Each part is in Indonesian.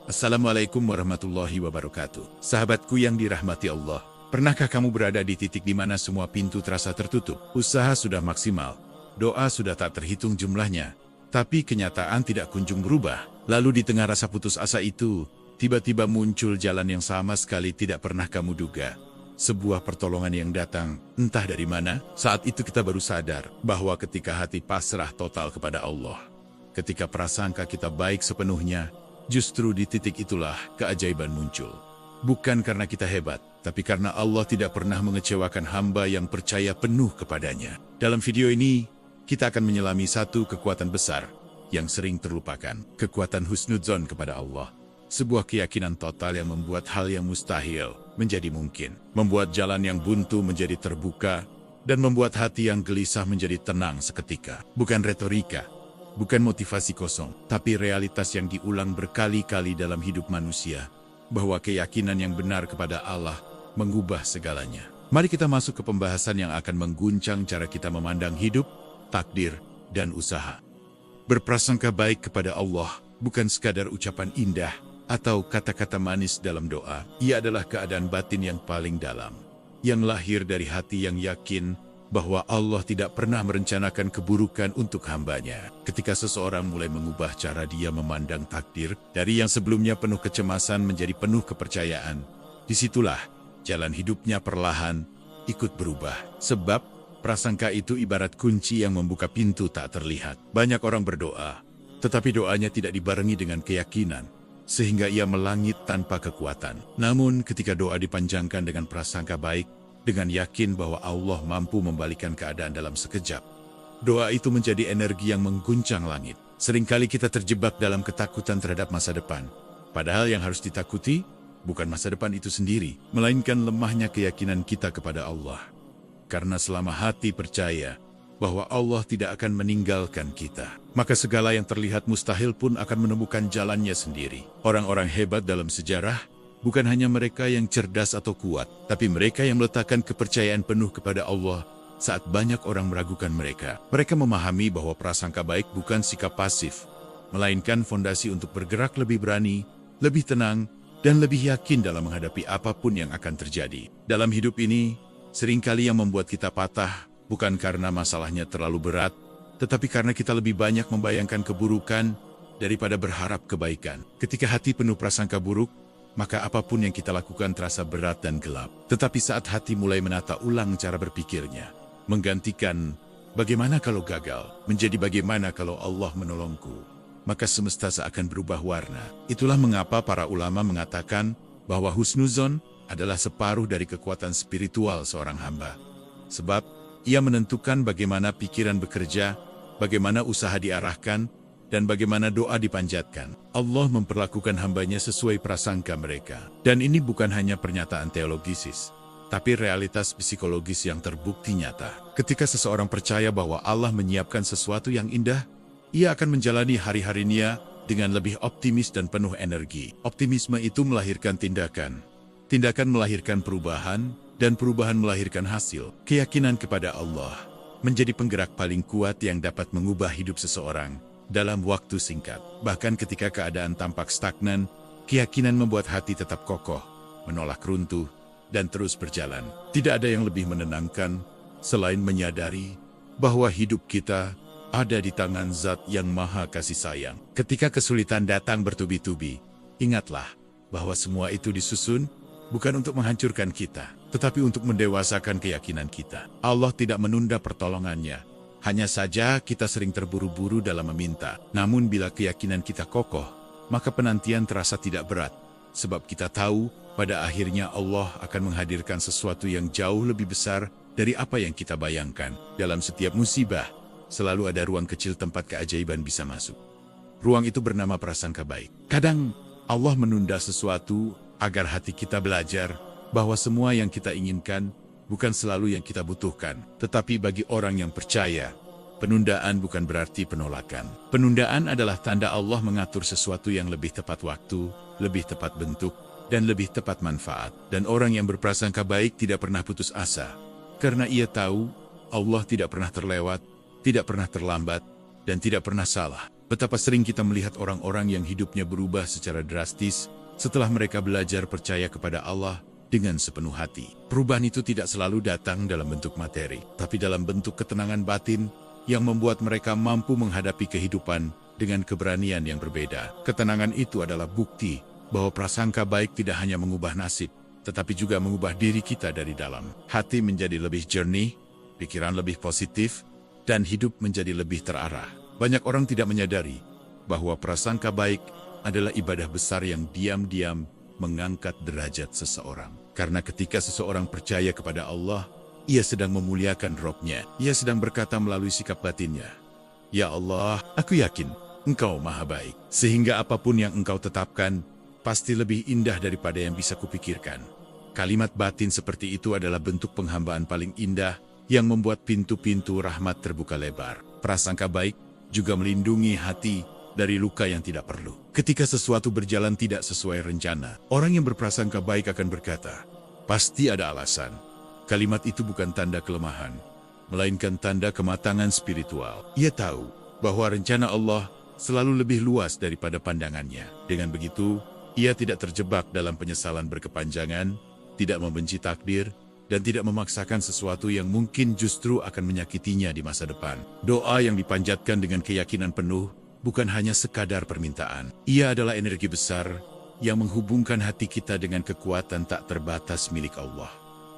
Assalamualaikum warahmatullahi wabarakatuh. Sahabatku yang dirahmati Allah, pernahkah kamu berada di titik di mana semua pintu terasa tertutup? Usaha sudah maksimal, doa sudah tak terhitung jumlahnya, tapi kenyataan tidak kunjung berubah. Lalu di tengah rasa putus asa itu, tiba-tiba muncul jalan yang sama sekali tidak pernah kamu duga. Sebuah pertolongan yang datang, entah dari mana. Saat itu kita baru sadar bahwa ketika hati pasrah total kepada Allah, ketika prasangka kita baik sepenuhnya, justru di titik itulah keajaiban muncul. Bukan karena kita hebat, tapi karena Allah tidak pernah mengecewakan hamba yang percaya penuh kepadanya. Dalam video ini, kita akan menyelami satu kekuatan besar yang sering terlupakan. Kekuatan husnudzon kepada Allah. Sebuah keyakinan total yang membuat hal yang mustahil menjadi mungkin. Membuat jalan yang buntu menjadi terbuka, dan membuat hati yang gelisah menjadi tenang seketika. Bukan retorika, bukan motivasi kosong, tapi realitas yang diulang berkali-kali dalam hidup manusia, bahwa keyakinan yang benar kepada Allah mengubah segalanya. Mari kita masuk ke pembahasan yang akan mengguncang cara kita memandang hidup, takdir, dan usaha. Berprasangka baik kepada Allah bukan sekadar ucapan indah atau kata-kata manis dalam doa. Ia adalah keadaan batin yang paling dalam, yang lahir dari hati yang yakin bahwa Allah tidak pernah merencanakan keburukan untuk hambanya. Ketika seseorang mulai mengubah cara dia memandang takdir, dari yang sebelumnya penuh kecemasan menjadi penuh kepercayaan, disitulah jalan hidupnya perlahan ikut berubah. Sebab prasangka itu ibarat kunci yang membuka pintu tak terlihat. Banyak orang berdoa, tetapi doanya tidak dibarengi dengan keyakinan, sehingga ia melangit tanpa kekuatan. Namun ketika doa dipanjangkan dengan prasangka baik, dengan yakin bahwa Allah mampu membalikkan keadaan dalam sekejap, doa itu menjadi energi yang mengguncang langit. Seringkali kita terjebak dalam ketakutan terhadap masa depan. Padahal yang harus ditakuti bukan masa depan itu sendiri, melainkan lemahnya keyakinan kita kepada Allah. Karena selama hati percaya bahwa Allah tidak akan meninggalkan kita, maka segala yang terlihat mustahil pun akan menemukan jalannya sendiri. Orang-orang hebat dalam sejarah bukan hanya mereka yang cerdas atau kuat, tapi mereka yang meletakkan kepercayaan penuh kepada Allah saat banyak orang meragukan mereka. Mereka memahami bahwa prasangka baik bukan sikap pasif, melainkan fondasi untuk bergerak lebih berani, lebih tenang, dan lebih yakin dalam menghadapi apapun yang akan terjadi. Dalam hidup ini, seringkali yang membuat kita patah bukan karena masalahnya terlalu berat, tetapi karena kita lebih banyak membayangkan keburukan daripada berharap kebaikan. Ketika hati penuh prasangka buruk, maka apapun yang kita lakukan terasa berat dan gelap. Tetapi saat hati mulai menata ulang cara berpikirnya, menggantikan bagaimana kalau gagal, menjadi bagaimana kalau Allah menolongku, maka semesta seakan berubah warna. Itulah mengapa para ulama mengatakan bahwa husnuzon adalah separuh dari kekuatan spiritual seorang hamba. Sebab ia menentukan bagaimana pikiran bekerja, bagaimana usaha diarahkan, dan bagaimana doa dipanjatkan. Allah memperlakukan hambanya sesuai prasangka mereka. Dan ini bukan hanya pernyataan teologisis, tapi realitas psikologis yang terbukti nyata. Ketika seseorang percaya bahwa Allah menyiapkan sesuatu yang indah, ia akan menjalani hari-harinya dengan lebih optimis dan penuh energi. Optimisme itu melahirkan tindakan. Tindakan melahirkan perubahan, dan perubahan melahirkan hasil. Keyakinan kepada Allah menjadi penggerak paling kuat yang dapat mengubah hidup seseorang dalam waktu singkat. Bahkan ketika keadaan tampak stagnan, keyakinan membuat hati tetap kokoh, menolak runtuh, dan terus berjalan. Tidak ada yang lebih menenangkan selain menyadari bahwa hidup kita ada di tangan Zat yang Maha Kasih Sayang. Ketika kesulitan datang bertubi-tubi, ingatlah bahwa semua itu disusun bukan untuk menghancurkan kita, tetapi untuk mendewasakan keyakinan kita. Allah tidak menunda pertolongannya. Hanya saja kita sering terburu-buru dalam meminta. Namun bila keyakinan kita kokoh, maka penantian terasa tidak berat. Sebab kita tahu pada akhirnya Allah akan menghadirkan sesuatu yang jauh lebih besar dari apa yang kita bayangkan. Dalam setiap musibah, selalu ada ruang kecil tempat keajaiban bisa masuk. Ruang itu bernama prasangka baik. Kadang Allah menunda sesuatu agar hati kita belajar bahwa semua yang kita inginkan bukan selalu yang kita butuhkan. Tetapi bagi orang yang percaya, penundaan bukan berarti penolakan. Penundaan adalah tanda Allah mengatur sesuatu yang lebih tepat waktu, lebih tepat bentuk, dan lebih tepat manfaat. Dan orang yang berprasangka baik tidak pernah putus asa, karena ia tahu Allah tidak pernah terlewat, tidak pernah terlambat, dan tidak pernah salah. Betapa sering kita melihat orang-orang yang hidupnya berubah secara drastis setelah mereka belajar percaya kepada Allah dengan sepenuh hati. Perubahan itu tidak selalu datang dalam bentuk materi, tapi dalam bentuk ketenangan batin yang membuat mereka mampu menghadapi kehidupan dengan keberanian yang berbeda. Ketenangan itu adalah bukti bahwa prasangka baik tidak hanya mengubah nasib, tetapi juga mengubah diri kita dari dalam. Hati menjadi lebih jernih, pikiran lebih positif, dan hidup menjadi lebih terarah. Banyak orang tidak menyadari bahwa prasangka baik adalah ibadah besar yang diam-diam mengangkat derajat seseorang. Karena ketika seseorang percaya kepada Allah, ia sedang memuliakan rohnya. Ia sedang berkata melalui sikap batinnya, "Ya Allah, aku yakin Engkau maha baik. Sehingga apapun yang Engkau tetapkan, pasti lebih indah daripada yang bisa kupikirkan." Kalimat batin seperti itu adalah bentuk penghambaan paling indah yang membuat pintu-pintu rahmat terbuka lebar. Prasangka baik juga melindungi hati dari luka yang tidak perlu. Ketika sesuatu berjalan tidak sesuai rencana, orang yang berprasangka baik akan berkata, "Pasti ada alasan." Kalimat itu bukan tanda kelemahan, melainkan tanda kematangan spiritual. Ia tahu bahwa rencana Allah selalu lebih luas daripada pandangannya. Dengan begitu, ia tidak terjebak dalam penyesalan berkepanjangan, tidak membenci takdir, dan tidak memaksakan sesuatu yang mungkin justru akan menyakitinya di masa depan. Doa yang dipanjatkan dengan keyakinan penuh bukan hanya sekadar permintaan. Ia adalah energi besar yang menghubungkan hati kita dengan kekuatan tak terbatas milik Allah.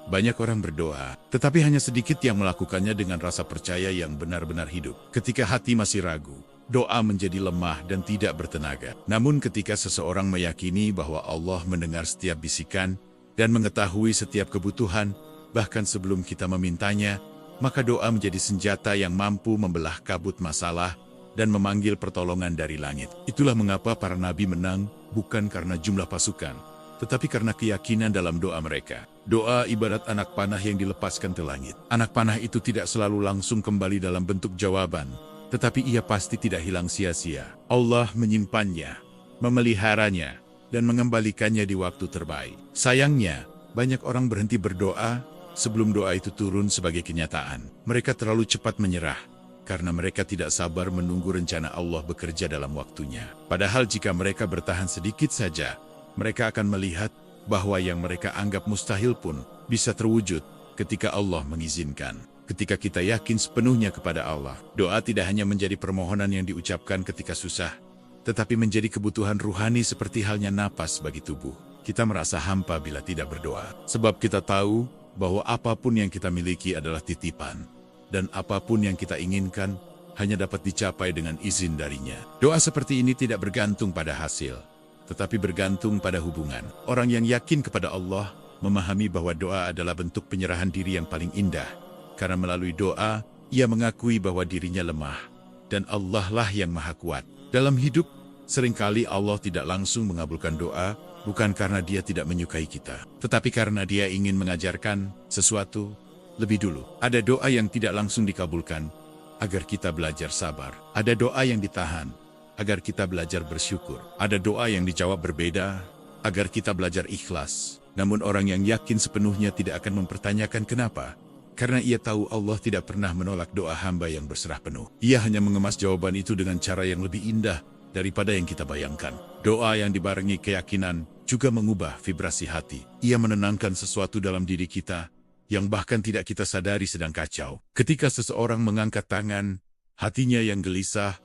Banyak orang berdoa, tetapi hanya sedikit yang melakukannya dengan rasa percaya yang benar-benar hidup. Ketika hati masih ragu, doa menjadi lemah dan tidak bertenaga. Namun ketika seseorang meyakini bahwa Allah mendengar setiap bisikan dan mengetahui setiap kebutuhan, bahkan sebelum kita memintanya, maka doa menjadi senjata yang mampu membelah kabut masalah dan memanggil pertolongan dari langit. Itulah mengapa para nabi menang, bukan karena jumlah pasukan, tetapi karena keyakinan dalam doa mereka. Doa ibarat anak panah yang dilepaskan ke langit. Anak panah itu tidak selalu langsung kembali dalam bentuk jawaban, tetapi ia pasti tidak hilang sia-sia. Allah menyimpannya, memeliharanya, dan mengembalikannya di waktu terbaik. Sayangnya, banyak orang berhenti berdoa sebelum doa itu turun sebagai kenyataan. Mereka terlalu cepat menyerah, karena mereka tidak sabar menunggu rencana Allah bekerja dalam waktunya. Padahal jika mereka bertahan sedikit saja, mereka akan melihat bahwa yang mereka anggap mustahil pun bisa terwujud ketika Allah mengizinkan. Ketika kita yakin sepenuhnya kepada Allah, doa tidak hanya menjadi permohonan yang diucapkan ketika susah, tetapi menjadi kebutuhan ruhani seperti halnya napas bagi tubuh. Kita merasa hampa bila tidak berdoa, sebab kita tahu bahwa apapun yang kita miliki adalah titipan, dan apapun yang kita inginkan hanya dapat dicapai dengan izin darinya. Doa seperti ini tidak bergantung pada hasil, tetapi bergantung pada hubungan. Orang yang yakin kepada Allah memahami bahwa doa adalah bentuk penyerahan diri yang paling indah, karena melalui doa, ia mengakui bahwa dirinya lemah, dan Allah lah yang maha kuat. Dalam hidup, seringkali Allah tidak langsung mengabulkan doa, bukan karena Dia tidak menyukai kita, tetapi karena Dia ingin mengajarkan sesuatu lebih dulu. Ada doa yang tidak langsung dikabulkan, agar kita belajar sabar. Ada doa yang ditahan, agar kita belajar bersyukur. Ada doa yang dijawab berbeda, agar kita belajar ikhlas. Namun orang yang yakin sepenuhnya tidak akan mempertanyakan kenapa, karena ia tahu Allah tidak pernah menolak doa hamba yang berserah penuh. Ia hanya mengemas jawaban itu dengan cara yang lebih indah daripada yang kita bayangkan. Doa yang dibarengi keyakinan juga mengubah vibrasi hati. Ia menenangkan sesuatu dalam diri kita yang bahkan tidak kita sadari sedang kacau. Ketika seseorang mengangkat tangan, hatinya yang gelisah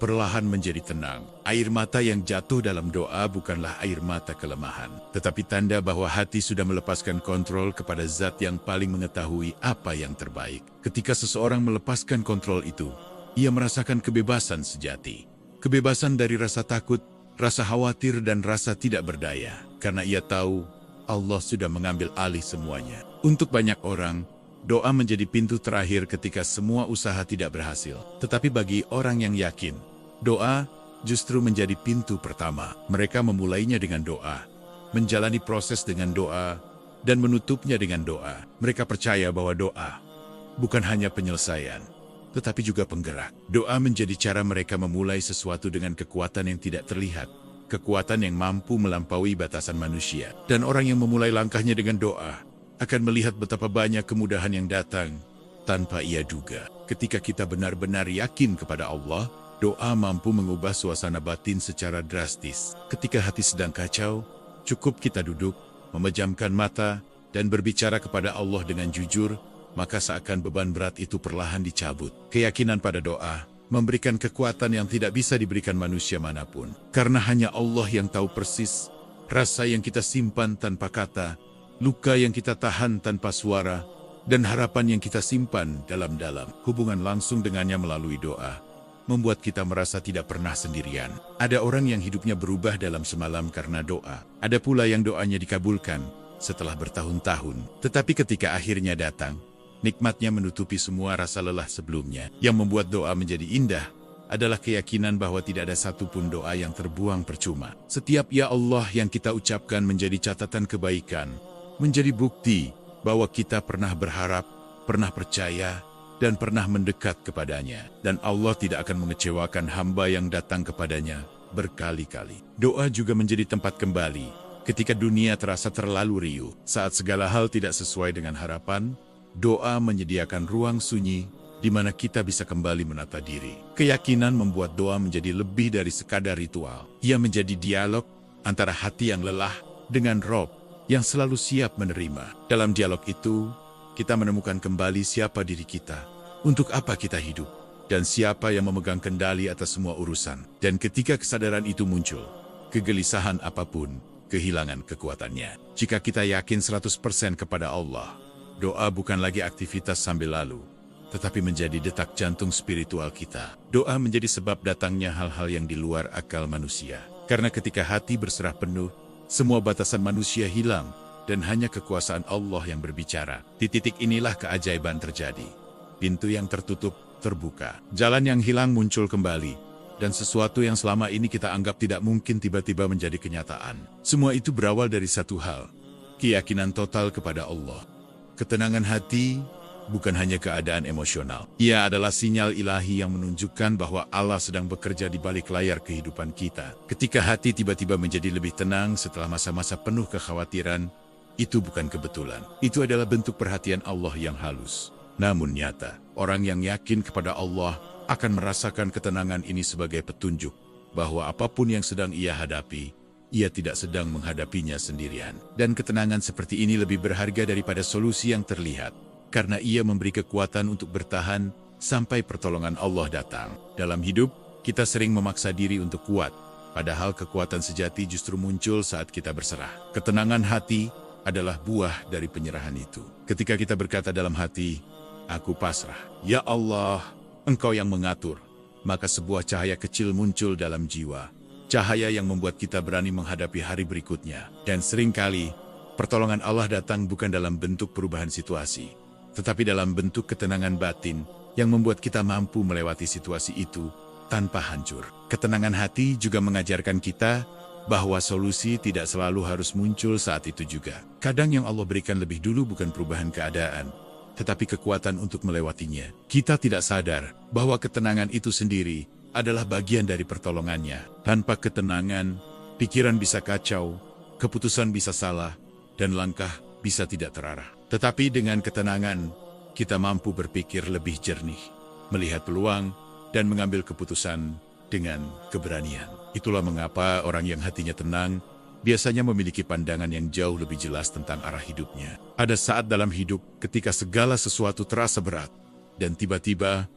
perlahan menjadi tenang. Air mata yang jatuh dalam doa bukanlah air mata kelemahan, tetapi tanda bahwa hati sudah melepaskan kontrol kepada zat yang paling mengetahui apa yang terbaik. Ketika seseorang melepaskan kontrol itu, ia merasakan kebebasan sejati. Kebebasan dari rasa takut, rasa khawatir, dan rasa tidak berdaya. Karena ia tahu Allah sudah mengambil alih semuanya. Untuk banyak orang, doa menjadi pintu terakhir ketika semua usaha tidak berhasil. Tetapi bagi orang yang yakin, doa justru menjadi pintu pertama. Mereka memulainya dengan doa, menjalani proses dengan doa, dan menutupnya dengan doa. Mereka percaya bahwa doa bukan hanya penyelesaian, tetapi juga penggerak. Doa menjadi cara mereka memulai sesuatu dengan kekuatan yang tidak terlihat, kekuatan yang mampu melampaui batasan manusia. Dan orang yang memulai langkahnya dengan doa akan melihat betapa banyak kemudahan yang datang tanpa ia duga. Ketika kita benar-benar yakin kepada Allah, Doa mampu mengubah suasana batin secara drastis. Ketika hati sedang kacau, cukup kita duduk, memejamkan mata, dan berbicara kepada Allah dengan jujur, maka seakan beban berat itu perlahan dicabut. Keyakinan pada doa memberikan kekuatan yang tidak bisa diberikan manusia manapun. Karena hanya Allah yang tahu persis rasa yang kita simpan tanpa kata, luka yang kita tahan tanpa suara, dan harapan yang kita simpan dalam-dalam. Hubungan langsung dengannya melalui doa membuat kita merasa tidak pernah sendirian. Ada orang yang hidupnya berubah dalam semalam karena doa. Ada pula yang doanya dikabulkan setelah bertahun-tahun. Tetapi ketika akhirnya datang, nikmatnya menutupi semua rasa lelah sebelumnya. Yang membuat doa menjadi indah adalah keyakinan bahwa tidak ada satupun doa yang terbuang percuma. Setiap ya Allah yang kita ucapkan menjadi catatan kebaikan, menjadi bukti bahwa kita pernah berharap, pernah percaya, dan pernah mendekat kepadanya. Dan Allah tidak akan mengecewakan hamba yang datang kepadanya berkali-kali. Doa juga menjadi tempat kembali ketika dunia terasa terlalu riuh. Saat segala hal tidak sesuai dengan harapan, doa menyediakan ruang sunyi di mana kita bisa kembali menata diri. Keyakinan membuat doa menjadi lebih dari sekadar ritual. Ia menjadi dialog antara hati yang lelah dengan Rob yang selalu siap menerima. Dalam dialog itu, kita menemukan kembali siapa diri kita, untuk apa kita hidup, dan siapa yang memegang kendali atas semua urusan. Dan ketika kesadaran itu muncul, kegelisahan apapun kehilangan kekuatannya. Jika kita yakin 100% kepada Allah, doa bukan lagi aktivitas sambil lalu, tetapi menjadi detak jantung spiritual kita. Doa menjadi sebab datangnya hal-hal yang di luar akal manusia. Karena ketika hati berserah penuh, semua batasan manusia hilang, dan hanya kekuasaan Allah yang berbicara. Di titik inilah keajaiban terjadi. Pintu yang tertutup terbuka. Jalan yang hilang muncul kembali. Dan sesuatu yang selama ini kita anggap tidak mungkin tiba-tiba menjadi kenyataan. Semua itu berawal dari satu hal. Keyakinan total kepada Allah. Ketenangan hati bukan hanya keadaan emosional. Ia adalah sinyal ilahi yang menunjukkan bahwa Allah sedang bekerja di balik layar kehidupan kita. Ketika hati tiba-tiba menjadi lebih tenang setelah masa-masa penuh kekhawatiran, itu bukan kebetulan. Itu adalah bentuk perhatian Allah yang halus, namun nyata. Orang yang yakin kepada Allah akan merasakan ketenangan ini sebagai petunjuk bahwa apapun yang sedang ia hadapi, ia tidak sedang menghadapinya sendirian. Dan ketenangan seperti ini lebih berharga daripada solusi yang terlihat, karena ia memberi kekuatan untuk bertahan sampai pertolongan Allah datang. Dalam hidup, kita sering memaksa diri untuk kuat, padahal kekuatan sejati justru muncul saat kita berserah. Ketenangan hati adalah buah dari penyerahan itu. Ketika kita berkata dalam hati, "Aku pasrah, ya Allah, Engkau yang mengatur," maka sebuah cahaya kecil muncul dalam jiwa. Cahaya yang membuat kita berani menghadapi hari berikutnya. Dan seringkali, pertolongan Allah datang bukan dalam bentuk perubahan situasi, tetapi dalam bentuk ketenangan batin yang membuat kita mampu melewati situasi itu tanpa hancur. Ketenangan hati juga mengajarkan kita bahwa solusi tidak selalu harus muncul saat itu juga. Kadang yang Allah berikan lebih dulu bukan perubahan keadaan, tetapi kekuatan untuk melewatinya. Kita tidak sadar bahwa ketenangan itu sendiri adalah bagian dari pertolongannya. Tanpa ketenangan, pikiran bisa kacau, keputusan bisa salah, dan langkah bisa tidak terarah. Tetapi dengan ketenangan, kita mampu berpikir lebih jernih, melihat peluang, dan mengambil keputusan dengan keberanian. Itulah mengapa orang yang hatinya tenang biasanya memiliki pandangan yang jauh lebih jelas tentang arah hidupnya. Ada saat dalam hidup ketika segala sesuatu terasa berat, dan tiba-tiba,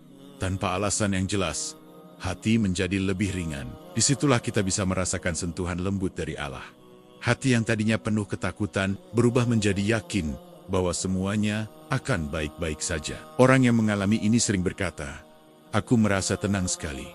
tanpa alasan yang jelas, hati menjadi lebih ringan. Disitulah kita bisa merasakan sentuhan lembut dari Allah. Hati yang tadinya penuh ketakutan berubah menjadi yakin bahwa semuanya akan baik-baik saja. Orang yang mengalami ini sering berkata, "Aku merasa tenang sekali,"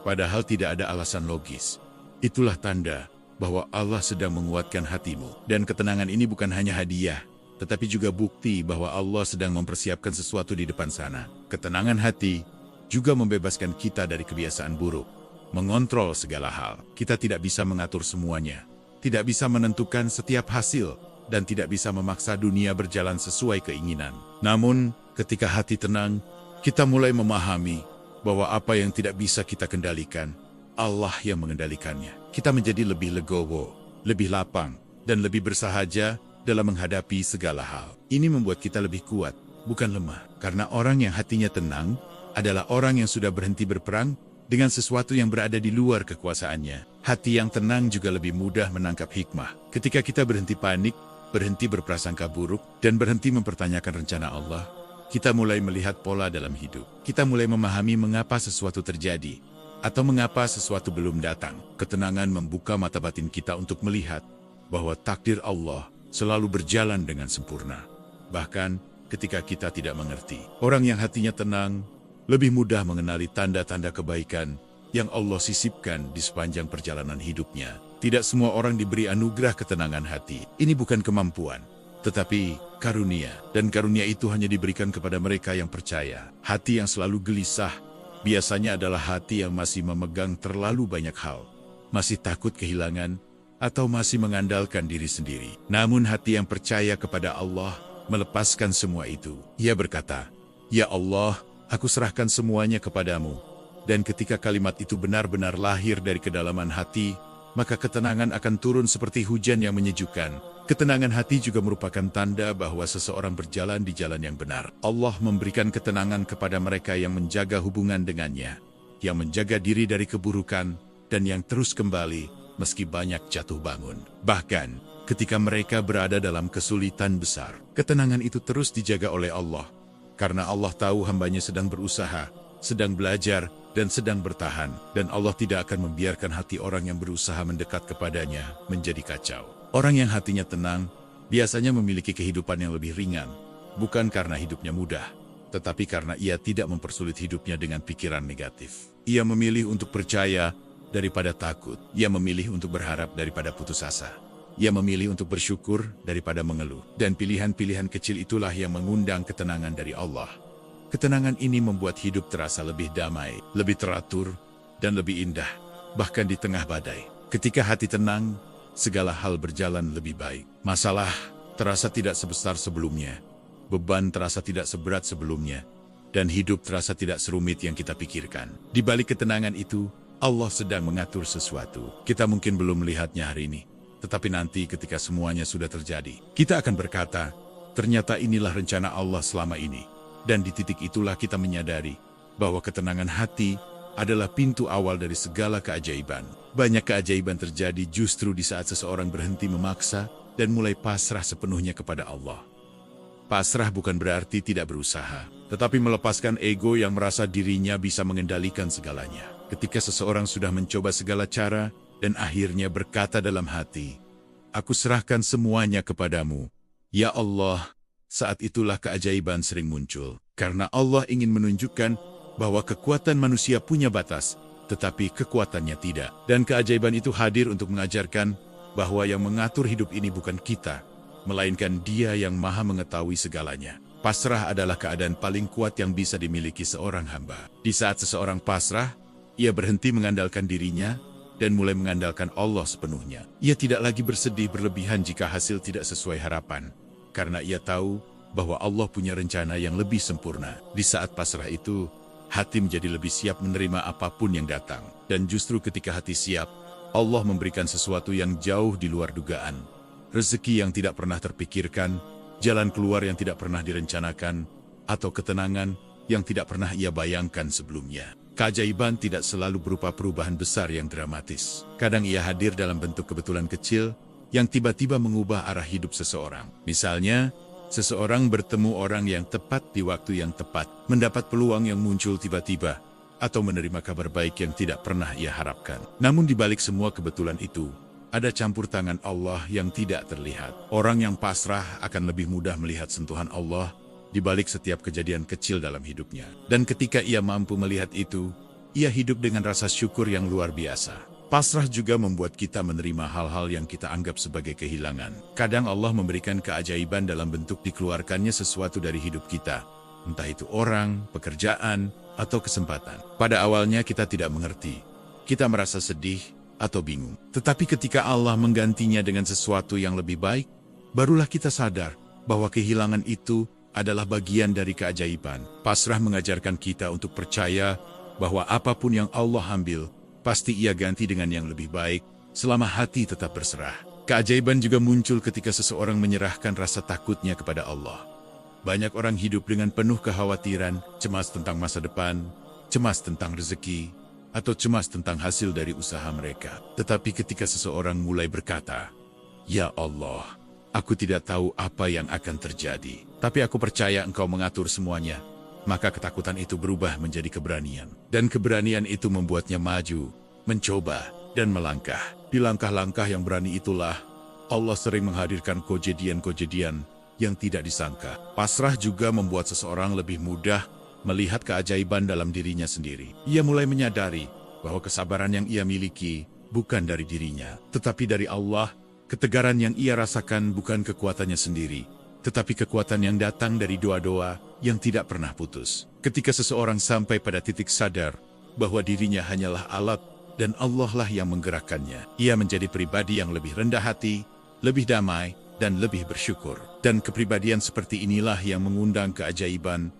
padahal tidak ada alasan logis. Itulah tanda bahwa Allah sedang menguatkan hatimu. Dan ketenangan ini bukan hanya hadiah, tetapi juga bukti bahwa Allah sedang mempersiapkan sesuatu di depan sana. Ketenangan hati juga membebaskan kita dari kebiasaan buruk, mengontrol segala hal. Kita tidak bisa mengatur semuanya, tidak bisa menentukan setiap hasil, dan tidak bisa memaksa dunia berjalan sesuai keinginan. Namun, ketika hati tenang, kita mulai memahami bahwa apa yang tidak bisa kita kendalikan, Allah yang mengendalikannya. Kita menjadi lebih legowo, lebih lapang, dan lebih bersahaja dalam menghadapi segala hal. Ini membuat kita lebih kuat, bukan lemah. Karena orang yang hatinya tenang adalah orang yang sudah berhenti berperang dengan sesuatu yang berada di luar kekuasaannya. Hati yang tenang juga lebih mudah menangkap hikmah. Ketika kita berhenti panik, berhenti berprasangka buruk, dan berhenti mempertanyakan rencana Allah, kita mulai melihat pola dalam hidup. Kita mulai memahami mengapa sesuatu terjadi, atau mengapa sesuatu belum datang. Ketenangan membuka mata batin kita untuk melihat bahwa takdir Allah selalu berjalan dengan sempurna. Bahkan ketika kita tidak mengerti. Orang yang hatinya tenang lebih mudah mengenali tanda-tanda kebaikan yang Allah sisipkan di sepanjang perjalanan hidupnya. Tidak semua orang diberi anugerah ketenangan hati. Ini bukan kemampuan, tetapi karunia. Dan karunia itu hanya diberikan kepada mereka yang percaya. Hati yang selalu gelisah biasanya adalah hati yang masih memegang terlalu banyak hal, masih takut kehilangan, atau masih mengandalkan diri sendiri. Namun hati yang percaya kepada Allah melepaskan semua itu. Ia berkata, "Ya Allah, aku serahkan semuanya kepadamu." Dan ketika kalimat itu benar-benar lahir dari kedalaman hati, maka ketenangan akan turun seperti hujan yang menyejukkan. Ketenangan hati juga merupakan tanda bahwa seseorang berjalan di jalan yang benar. Allah memberikan ketenangan kepada mereka yang menjaga hubungan dengannya, yang menjaga diri dari keburukan, dan yang terus kembali meski banyak jatuh bangun. Bahkan ketika mereka berada dalam kesulitan besar, ketenangan itu terus dijaga oleh Allah. Karena Allah tahu hambanya sedang berusaha, sedang belajar, dan sedang bertahan. Dan Allah tidak akan membiarkan hati orang yang berusaha mendekat kepadanya menjadi kacau. Orang yang hatinya tenang biasanya memiliki kehidupan yang lebih ringan, bukan karena hidupnya mudah, tetapi karena ia tidak mempersulit hidupnya dengan pikiran negatif. Ia memilih untuk percaya daripada takut. Ia memilih untuk berharap daripada putus asa. Ia memilih untuk bersyukur daripada mengeluh. Dan pilihan-pilihan kecil itulah yang mengundang ketenangan dari Allah. Ketenangan ini membuat hidup terasa lebih damai, lebih teratur, dan lebih indah, bahkan di tengah badai. Ketika hati tenang, segala hal berjalan lebih baik. Masalah terasa tidak sebesar sebelumnya, beban terasa tidak seberat sebelumnya, dan hidup terasa tidak serumit yang kita pikirkan. Di balik ketenangan itu, Allah sedang mengatur sesuatu. Kita mungkin belum melihatnya hari ini, tetapi nanti ketika semuanya sudah terjadi, kita akan berkata, ternyata inilah rencana Allah selama ini. Dan di titik itulah kita menyadari bahwa ketenangan hati adalah pintu awal dari segala keajaiban. Banyak keajaiban terjadi justru di saat seseorang berhenti memaksa dan mulai pasrah sepenuhnya kepada Allah. Pasrah bukan berarti tidak berusaha, tetapi melepaskan ego yang merasa dirinya bisa mengendalikan segalanya. Ketika seseorang sudah mencoba segala cara dan akhirnya berkata dalam hati, "Aku serahkan semuanya kepadamu, ya Allah." Saat itulah keajaiban sering muncul. Karena Allah ingin menunjukkan bahwa kekuatan manusia punya batas, tetapi kekuatannya tidak. Dan keajaiban itu hadir untuk mengajarkan bahwa yang mengatur hidup ini bukan kita, melainkan Dia yang Maha mengetahui segalanya. Pasrah adalah keadaan paling kuat yang bisa dimiliki seorang hamba. Di saat seseorang pasrah, ia berhenti mengandalkan dirinya dan mulai mengandalkan Allah sepenuhnya. Ia tidak lagi bersedih berlebihan jika hasil tidak sesuai harapan, karena ia tahu bahwa Allah punya rencana yang lebih sempurna. Di saat pasrah itu, hati menjadi lebih siap menerima apapun yang datang. Dan justru ketika hati siap, Allah memberikan sesuatu yang jauh di luar dugaan. Rezeki yang tidak pernah terpikirkan, jalan keluar yang tidak pernah direncanakan, atau ketenangan yang tidak pernah ia bayangkan sebelumnya. Keajaiban tidak selalu berupa perubahan besar yang dramatis. Kadang ia hadir dalam bentuk kebetulan kecil yang tiba-tiba mengubah arah hidup seseorang. Misalnya, seseorang bertemu orang yang tepat di waktu yang tepat, mendapat peluang yang muncul tiba-tiba, atau menerima kabar baik yang tidak pernah ia harapkan. Namun di balik semua kebetulan itu, ada campur tangan Allah yang tidak terlihat. Orang yang pasrah akan lebih mudah melihat sentuhan Allah di balik setiap kejadian kecil dalam hidupnya. Dan ketika ia mampu melihat itu, ia hidup dengan rasa syukur yang luar biasa. Pasrah juga membuat kita menerima hal-hal yang kita anggap sebagai kehilangan. Kadang Allah memberikan keajaiban dalam bentuk dikeluarkannya sesuatu dari hidup kita. Entah itu orang, pekerjaan, atau kesempatan. Pada awalnya kita tidak mengerti. Kita merasa sedih atau bingung. Tetapi ketika Allah menggantinya dengan sesuatu yang lebih baik, barulah kita sadar bahwa kehilangan itu adalah bagian dari keajaiban. Pasrah mengajarkan kita untuk percaya bahwa apapun yang Allah ambil, pasti ia ganti dengan yang lebih baik, selama hati tetap berserah. Keajaiban juga muncul ketika seseorang menyerahkan rasa takutnya kepada Allah. Banyak orang hidup dengan penuh kekhawatiran, cemas tentang masa depan, cemas tentang rezeki, atau cemas tentang hasil dari usaha mereka. Tetapi ketika seseorang mulai berkata, "Ya Allah, aku tidak tahu apa yang akan terjadi, tapi aku percaya Engkau mengatur semuanya," maka ketakutan itu berubah menjadi keberanian. Dan keberanian itu membuatnya maju, mencoba, dan melangkah. Di langkah-langkah yang berani itulah, Allah sering menghadirkan kejadian-kejadian yang tidak disangka. Pasrah juga membuat seseorang lebih mudah melihat keajaiban dalam dirinya sendiri. Ia mulai menyadari bahwa kesabaran yang ia miliki bukan dari dirinya, tetapi dari Allah. Ketegaran yang ia rasakan bukan kekuatannya sendiri, tetapi kekuatan yang datang dari doa-doa yang tidak pernah putus. Ketika seseorang sampai pada titik sadar bahwa dirinya hanyalah alat dan Allah lah yang menggerakkannya, ia menjadi pribadi yang lebih rendah hati, lebih damai, dan lebih bersyukur. Dan kepribadian seperti inilah yang mengundang keajaiban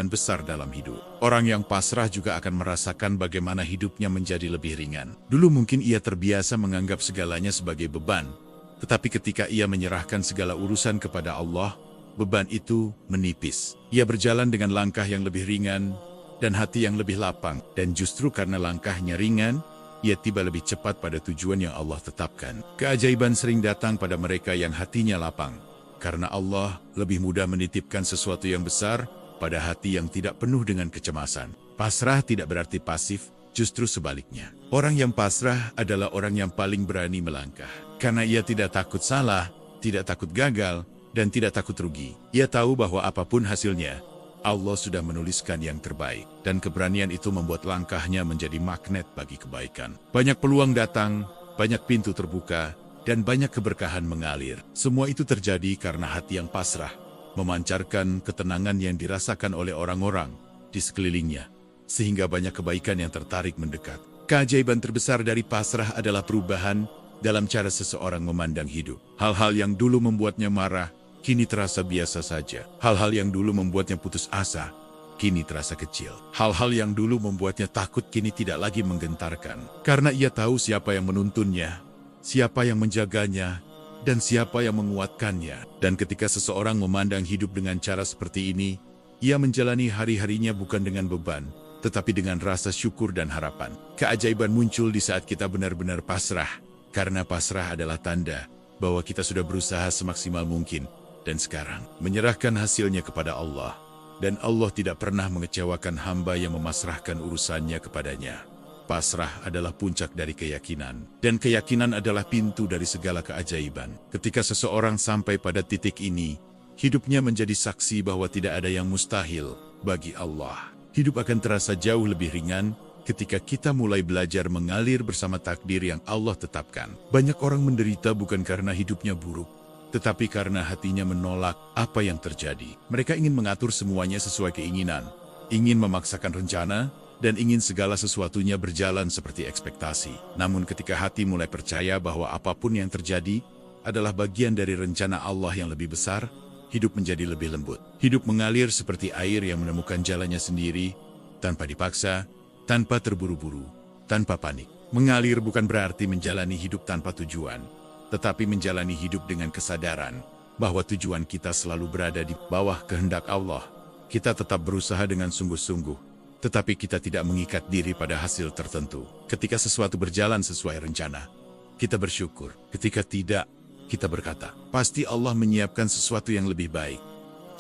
besar dalam hidup. Orang yang pasrah juga akan merasakan bagaimana hidupnya menjadi lebih ringan. Dulu mungkin ia terbiasa menganggap segalanya sebagai beban, tetapi ketika ia menyerahkan segala urusan kepada Allah, beban itu menipis. Ia berjalan dengan langkah yang lebih ringan dan hati yang lebih lapang. Dan justru karena langkahnya ringan, ia tiba lebih cepat pada tujuan yang Allah tetapkan. Keajaiban sering datang pada mereka yang hatinya lapang, karena Allah lebih mudah menitipkan sesuatu yang besar pada hati yang tidak penuh dengan kecemasan. Pasrah tidak berarti pasif, justru sebaliknya. Orang yang pasrah adalah orang yang paling berani melangkah. Karena ia tidak takut salah, tidak takut gagal, dan tidak takut rugi. Ia tahu bahwa apapun hasilnya, Allah sudah menuliskan yang terbaik. Dan keberanian itu membuat langkahnya menjadi magnet bagi kebaikan. Banyak peluang datang, banyak pintu terbuka, dan banyak keberkahan mengalir. Semua itu terjadi karena hati yang pasrah memancarkan ketenangan yang dirasakan oleh orang-orang di sekelilingnya, sehingga banyak kebaikan yang tertarik mendekat. Keajaiban terbesar dari pasrah adalah perubahan dalam cara seseorang memandang hidup. Hal-hal yang dulu membuatnya marah, kini terasa biasa saja. Hal-hal yang dulu membuatnya putus asa, kini terasa kecil. Hal-hal yang dulu membuatnya takut, kini tidak lagi menggentarkan. Karena ia tahu siapa yang menuntunnya, siapa yang menjaganya, dan siapa yang menguatkannya. Dan ketika seseorang memandang hidup dengan cara seperti ini, ia menjalani hari-harinya bukan dengan beban, tetapi dengan rasa syukur dan harapan. Keajaiban muncul di saat kita benar-benar pasrah, karena pasrah adalah tanda bahwa kita sudah berusaha semaksimal mungkin, dan sekarang menyerahkan hasilnya kepada Allah. Dan Allah tidak pernah mengecewakan hamba yang memasrahkan urusannya kepadanya. Pasrah adalah puncak dari keyakinan, dan keyakinan adalah pintu dari segala keajaiban. Ketika seseorang sampai pada titik ini, hidupnya menjadi saksi bahwa tidak ada yang mustahil bagi Allah. Hidup akan terasa jauh lebih ringan ketika kita mulai belajar mengalir bersama takdir yang Allah tetapkan. Banyak orang menderita bukan karena hidupnya buruk, tetapi karena hatinya menolak apa yang terjadi. Mereka ingin mengatur semuanya sesuai keinginan, ingin memaksakan rencana, dan ingin segala sesuatunya berjalan seperti ekspektasi. Namun ketika hati mulai percaya bahwa apapun yang terjadi adalah bagian dari rencana Allah yang lebih besar, hidup menjadi lebih lembut. Hidup mengalir seperti air yang menemukan jalannya sendiri, tanpa dipaksa, tanpa terburu-buru, tanpa panik. Mengalir bukan berarti menjalani hidup tanpa tujuan, tetapi menjalani hidup dengan kesadaran bahwa tujuan kita selalu berada di bawah kehendak Allah. Kita tetap berusaha dengan sungguh-sungguh, tetapi kita tidak mengikat diri pada hasil tertentu. Ketika sesuatu berjalan sesuai rencana, kita bersyukur. Ketika tidak, kita berkata, pasti Allah menyiapkan sesuatu yang lebih baik.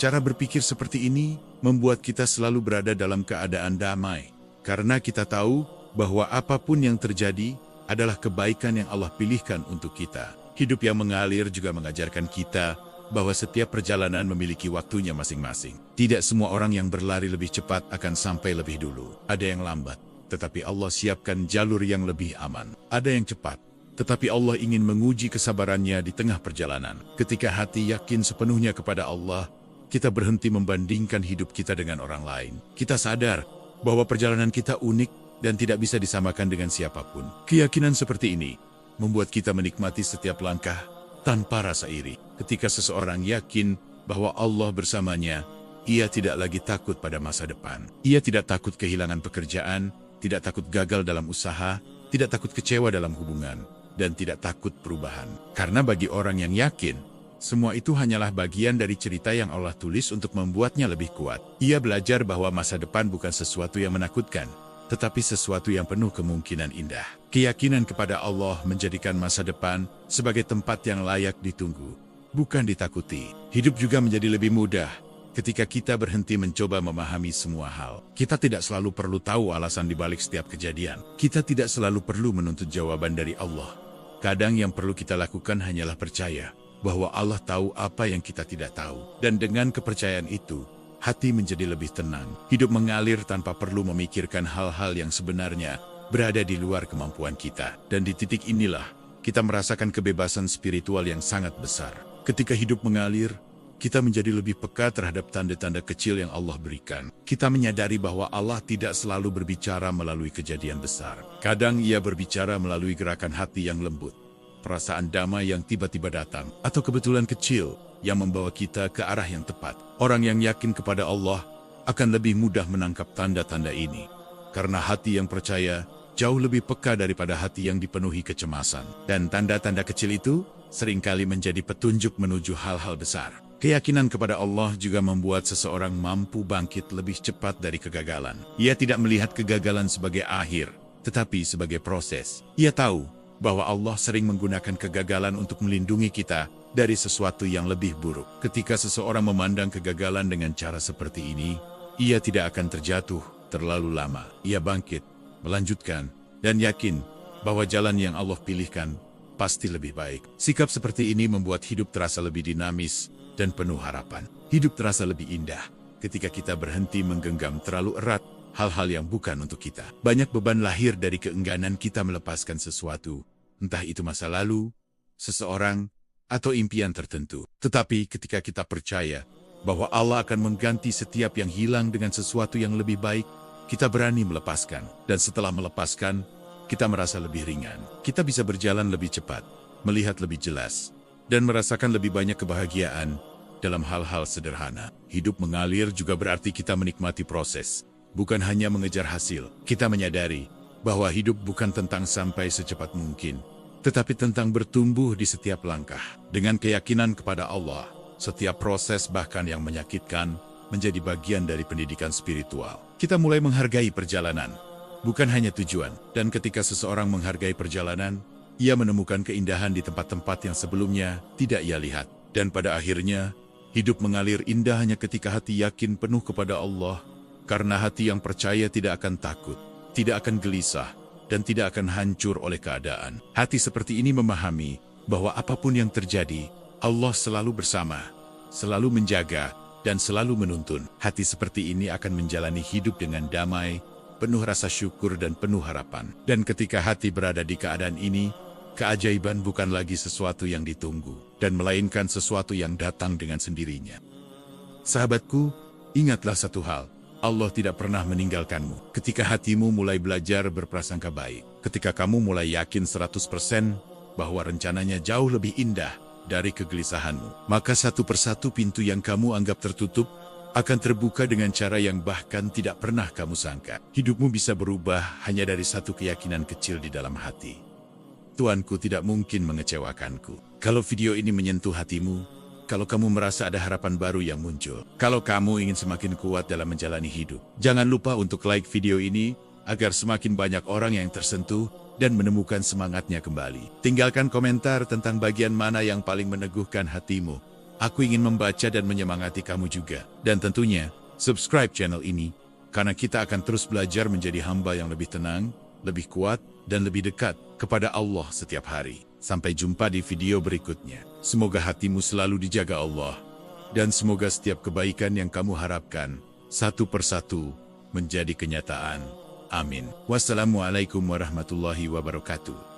Cara berpikir seperti ini membuat kita selalu berada dalam keadaan damai, karena kita tahu bahwa apapun yang terjadi adalah kebaikan yang Allah pilihkan untuk kita. Hidup yang mengalir juga mengajarkan kita bahwa setiap perjalanan memiliki waktunya masing-masing. Tidak semua orang yang berlari lebih cepat akan sampai lebih dulu. Ada yang lambat, tetapi Allah siapkan jalur yang lebih aman. Ada yang cepat, tetapi Allah ingin menguji kesabarannya di tengah perjalanan. Ketika hati yakin sepenuhnya kepada Allah, kita berhenti membandingkan hidup kita dengan orang lain. Kita sadar bahwa perjalanan kita unik dan tidak bisa disamakan dengan siapapun. Keyakinan seperti ini membuat kita menikmati setiap langkah tanpa rasa iri. Ketika seseorang yakin bahwa Allah bersamanya, ia tidak lagi takut pada masa depan. Ia tidak takut kehilangan pekerjaan, tidak takut gagal dalam usaha, tidak takut kecewa dalam hubungan, dan tidak takut perubahan. Karena bagi orang yang yakin, semua itu hanyalah bagian dari cerita yang Allah tulis untuk membuatnya lebih kuat. Ia belajar bahwa masa depan bukan sesuatu yang menakutkan, tetapi sesuatu yang penuh kemungkinan indah. Keyakinan kepada Allah menjadikan masa depan sebagai tempat yang layak ditunggu, bukan ditakuti. Hidup juga menjadi lebih mudah ketika kita berhenti mencoba memahami semua hal. Kita tidak selalu perlu tahu alasan dibalik setiap kejadian. Kita tidak selalu perlu menuntut jawaban dari Allah. Kadang yang perlu kita lakukan hanyalah percaya bahwa Allah tahu apa yang kita tidak tahu. Dan dengan kepercayaan itu, hati menjadi lebih tenang. Hidup mengalir tanpa perlu memikirkan hal-hal yang sebenarnya berada di luar kemampuan kita. Dan di titik inilah, kita merasakan kebebasan spiritual yang sangat besar. Ketika hidup mengalir, kita menjadi lebih peka terhadap tanda-tanda kecil yang Allah berikan. Kita menyadari bahwa Allah tidak selalu berbicara melalui kejadian besar. Kadang Ia berbicara melalui gerakan hati yang lembut, perasaan damai yang tiba-tiba datang, atau kebetulan kecil yang membawa kita ke arah yang tepat. Orang yang yakin kepada Allah akan lebih mudah menangkap tanda-tanda ini. Karena hati yang percaya jauh lebih peka daripada hati yang dipenuhi kecemasan. Dan tanda-tanda kecil itu seringkali menjadi petunjuk menuju hal-hal besar. Keyakinan kepada Allah juga membuat seseorang mampu bangkit lebih cepat dari kegagalan. Ia tidak melihat kegagalan sebagai akhir, tetapi sebagai proses. Ia tahu bahwa Allah sering menggunakan kegagalan untuk melindungi kita dari sesuatu yang lebih buruk. Ketika seseorang memandang kegagalan dengan cara seperti ini, ia tidak akan terjatuh terlalu lama. Ia bangkit, melanjutkan, dan yakin bahwa jalan yang Allah pilihkan pasti lebih baik. Sikap seperti ini membuat hidup terasa lebih dinamis dan penuh harapan. Hidup terasa lebih indah ketika kita berhenti menggenggam terlalu erat hal-hal yang bukan untuk kita. Banyak beban lahir dari keengganan kita melepaskan sesuatu, entah itu masa lalu, seseorang, atau impian tertentu. Tetapi ketika kita percaya bahwa Allah akan mengganti setiap yang hilang dengan sesuatu yang lebih baik, kita berani melepaskan. Dan setelah melepaskan, kita merasa lebih ringan. Kita bisa berjalan lebih cepat, melihat lebih jelas, dan merasakan lebih banyak kebahagiaan dalam hal-hal sederhana. Hidup mengalir juga berarti kita menikmati proses, bukan hanya mengejar hasil. Kita menyadari bahwa hidup bukan tentang sampai secepat mungkin, tetapi tentang bertumbuh di setiap langkah. Dengan keyakinan kepada Allah, setiap proses bahkan yang menyakitkan menjadi bagian dari pendidikan spiritual. Kita mulai menghargai perjalanan, bukan hanya tujuan. Dan ketika seseorang menghargai perjalanan, ia menemukan keindahan di tempat-tempat yang sebelumnya tidak ia lihat. Dan pada akhirnya, hidup mengalir indah hanya ketika hati yakin penuh kepada Allah, karena hati yang percaya tidak akan takut, tidak akan gelisah, dan tidak akan hancur oleh keadaan. Hati seperti ini memahami bahwa apapun yang terjadi, Allah selalu bersama, selalu menjaga, dan selalu menuntun. Hati seperti ini akan menjalani hidup dengan damai, penuh rasa syukur dan penuh harapan. Dan ketika hati berada di keadaan ini, keajaiban bukan lagi sesuatu yang ditunggu, dan melainkan sesuatu yang datang dengan sendirinya. Sahabatku, ingatlah satu hal. Allah tidak pernah meninggalkanmu. Ketika hatimu mulai belajar berprasangka baik, ketika kamu mulai yakin 100% bahwa rencananya jauh lebih indah dari kegelisahanmu, maka satu persatu pintu yang kamu anggap tertutup akan terbuka dengan cara yang bahkan tidak pernah kamu sangka. Hidupmu bisa berubah hanya dari satu keyakinan kecil di dalam hati. Tuanku tidak mungkin mengecewakanku. Kalau video ini menyentuh hatimu, kalau kamu merasa ada harapan baru yang muncul, kalau kamu ingin semakin kuat dalam menjalani hidup, jangan lupa untuk like video ini agar semakin banyak orang yang tersentuh dan menemukan semangatnya kembali. Tinggalkan komentar tentang bagian mana yang paling meneguhkan hatimu. Aku ingin membaca dan menyemangati kamu juga. Dan tentunya, subscribe channel ini, karena kita akan terus belajar menjadi hamba yang lebih tenang, lebih kuat, dan lebih dekat kepada Allah setiap hari. Sampai jumpa di video berikutnya. Semoga hatimu selalu dijaga Allah, dan semoga setiap kebaikan yang kamu harapkan, satu persatu, menjadi kenyataan. Amin. Wassalamualaikum warahmatullahi wabarakatuh.